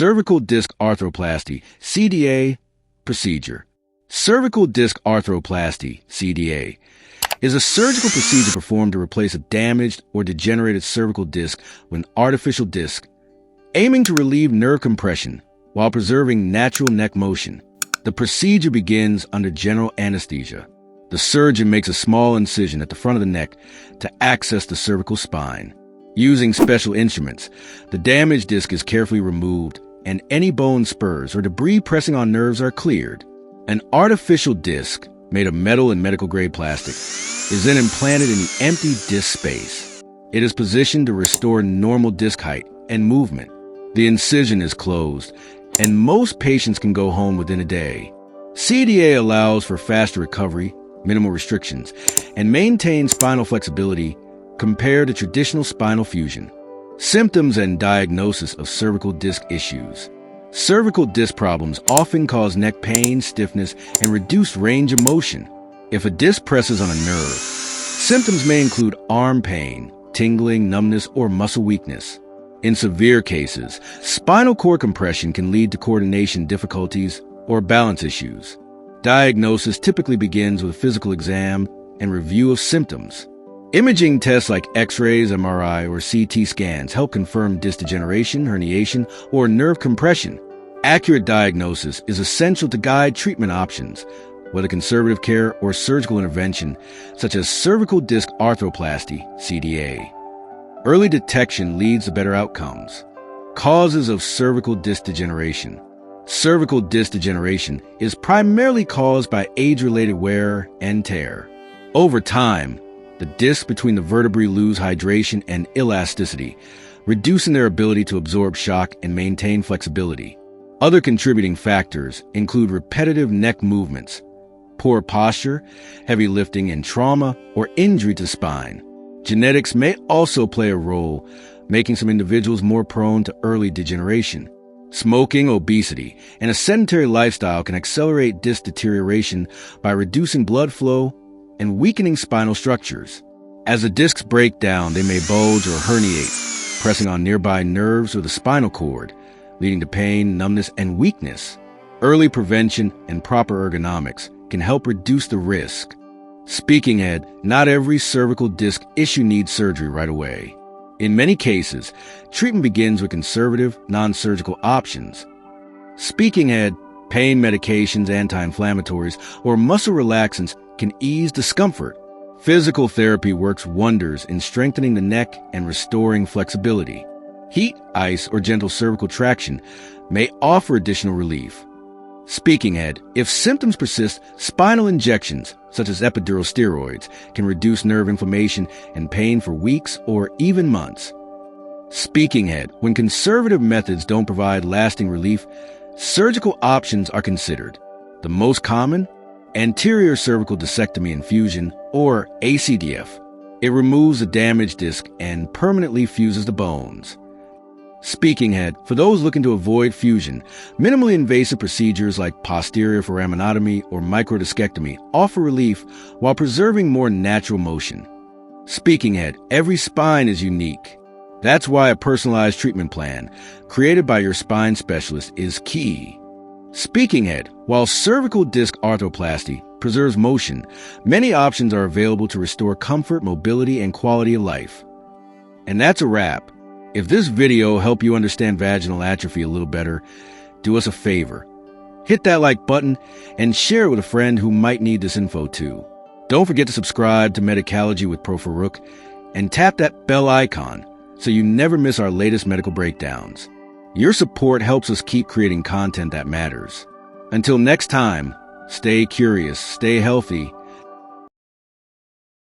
Cervical Disc Arthroplasty, CDA, procedure. Cervical Disc Arthroplasty, CDA, is a surgical procedure performed to replace a damaged or degenerated cervical disc with an artificial disc, aiming to relieve nerve compression while preserving natural neck motion. The procedure begins under general anesthesia. The surgeon makes a small incision at the front of the neck to access the cervical spine. Using special instruments, the damaged disc is carefully removed and any bone spurs or debris pressing on nerves are cleared. An artificial disc, made of metal and medical-grade plastic, is then implanted in the empty disc space. It is positioned to restore normal disc height and movement. The incision is closed, and most patients can go home within a day. CDA allows for faster recovery, minimal restrictions, and maintains spinal flexibility compared to traditional spinal fusion. Symptoms and diagnosis of cervical disc issues. Cervical disc problems often cause neck pain, stiffness, and reduced range of motion. If a disc presses on a nerve, symptoms may include arm pain, tingling, numbness, or muscle weakness. In severe cases, spinal cord compression can lead to coordination difficulties or balance issues. Diagnosis typically begins with a physical exam and review of symptoms. Imaging tests like X-rays, MRI, or CT scans help confirm disc degeneration, herniation, or nerve compression. Accurate diagnosis is essential to guide treatment options, whether conservative care or surgical intervention, such as cervical disc arthroplasty, CDA. Early detection leads to better outcomes. Causes of cervical disc degeneration. Cervical disc degeneration is primarily caused by age-related wear and tear. Over time, the discs between the vertebrae lose hydration and elasticity, reducing their ability to absorb shock and maintain flexibility. Other contributing factors include repetitive neck movements, poor posture, heavy lifting, and trauma or injury to the spine. Genetics may also play a role, making some individuals more prone to early degeneration. Smoking, obesity, and a sedentary lifestyle can accelerate disc deterioration by reducing blood flow and weakening spinal structures. As the discs break down, they may bulge or herniate, pressing on nearby nerves or the spinal cord, leading to pain, numbness, and weakness. Early prevention and proper ergonomics can help reduce the risk. Speaking ahead, not every cervical disc issue needs surgery right away. In many cases, treatment begins with conservative, non-surgical options. Speaking ahead, pain medications, anti-inflammatories, or muscle relaxants can ease discomfort. Physical therapy works wonders in strengthening the neck and restoring flexibility. Heat, ice, or gentle cervical traction may offer additional relief. Speaking ahead, if symptoms persist, spinal injections, such as epidural steroids, can reduce nerve inflammation and pain for weeks or even months. Speaking ahead, when conservative methods don't provide lasting relief, surgical options are considered. The most common, anterior cervical discectomy and fusion, or ACDF. It removes the damaged disc and permanently fuses the bones. Speaking ahead, for those looking to avoid fusion, minimally invasive procedures like posterior foraminotomy or microdiscectomy offer relief while preserving more natural motion. Speaking ahead, every spine is unique. That's why a personalized treatment plan, created by your spine specialist, is key. Speaking ahead, while cervical disc arthroplasty preserves motion, many options are available to restore comfort, mobility, and quality of life. And that's a wrap. If this video helped you understand vaginal atrophy a little better, do us a favor. Hit that like button and share it with a friend who might need this info too. Don't forget to subscribe to Medicallogy with ProFarooque and tap that bell icon so you never miss our latest medical breakdowns. Your support helps us keep creating content that matters. Until next time, stay curious, stay healthy,